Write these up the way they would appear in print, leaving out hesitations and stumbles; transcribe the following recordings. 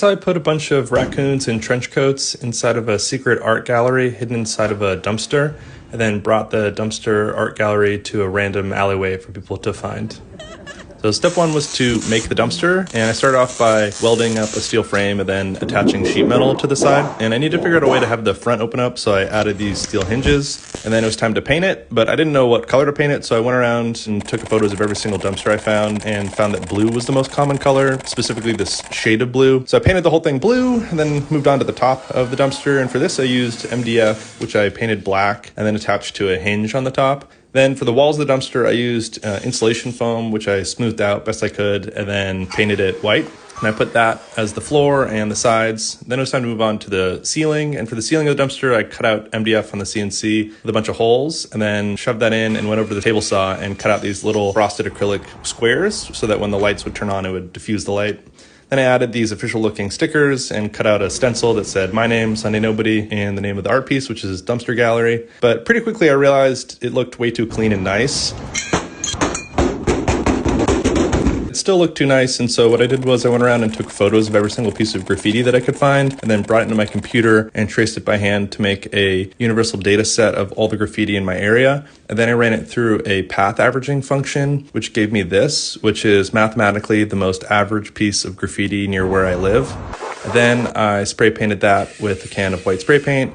I put a bunch of raccoons in trench coats inside of a secret art gallery hidden inside of a dumpster, and then brought the dumpster art gallery to a random alleyway for people to find. So step one was to make the dumpster, and I started off by welding up a steel frame and then attaching sheet metal to the side. And I needed to figure out a way to have the front open up, so I added these steel hinges. And then it was time to paint it, but I didn't know what color to paint it, so I went around and took photos of every single dumpster I found and found that blue was the most common color, specifically this shade of blue. So I painted the whole thing blue and then moved on to the top of the dumpster. And for this, I used MDF, which I painted black and then attached to a hinge on the top. Then for the walls of the dumpster, I used insulation foam, which I smoothed out best I could, and then painted it white. And I put that as the floor and the sides. Then it was time to move on to the ceiling. And for the ceiling of the dumpster, I cut out MDF on the CNC with a bunch of holes, and then shoved that in and went over to the table saw and cut out these little frosted acrylic squares so that when the lights would turn on, it would diffuse the light. Then I added these official looking stickers and cut out a stencil that said my name, Sunday Nobody, and the name of the art piece, which is Dumpster Gallery. But pretty quickly I realized it looked way too clean and nice. It still looked too nice, and so what I did was I went around and took photos of every single piece of graffiti that I could find, and then brought it into my computer and traced it by hand to make a universal data set of all the graffiti in my area. And then I ran it through a path averaging function, which gave me this, which is mathematically the most average piece of graffiti near where I live. Then I spray painted that with a can of white spray paint,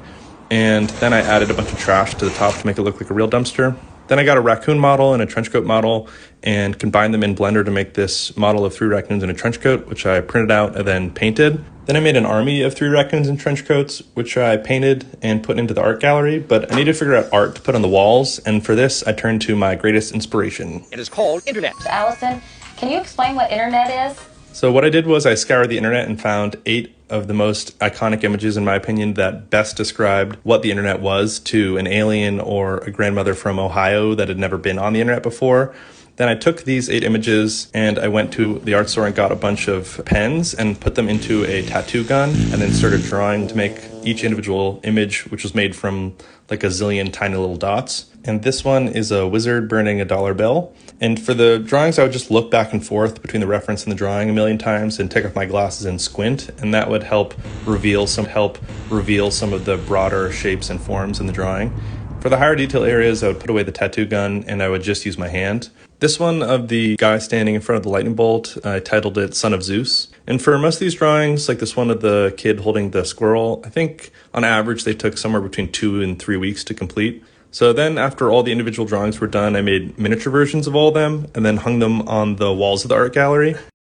and then I added a bunch of trash to the top to make it look like a real dumpster. Then I got a raccoon model and a trench coat model and combined them in Blender to make this model of 3 raccoons in a trench coat, which I printed out and then painted. Then I made an army of 3 raccoons in trench coats, which I painted and put into the art gallery, but I needed to figure out art to put on the walls, and for this I turned to my greatest inspiration. It is called internet. Allison, can you explain what internet is? So what I did was I scoured the internet and found 8 of the most iconic images, in my opinion, that best described what the internet was to an alien or a grandmother from Ohio that had never been on the internet before. Then I took these 8 images and I went to the art store and got a bunch of pens and put them into a tattoo gun and then started drawing to make each individual image, which was made from like a zillion tiny little dots. And this one is a wizard burning a dollar bill. And for the drawings, I would just look back and forth between the reference and the drawing a million times and take off my glasses and squint. And that would help reveal some of the broader shapes and forms in the drawing. For the higher detail areas, I would put away the tattoo gun and I would just use my hand. This one of the guy standing in front of the lightning bolt, I titled it Son of Zeus. And for most of these drawings, like this one of the kid holding the squirrel, I think on average they took somewhere between 2 and 3 weeks to complete. So then after all the individual drawings were done, I made miniature versions of all of them and then hung them on the walls of the art gallery.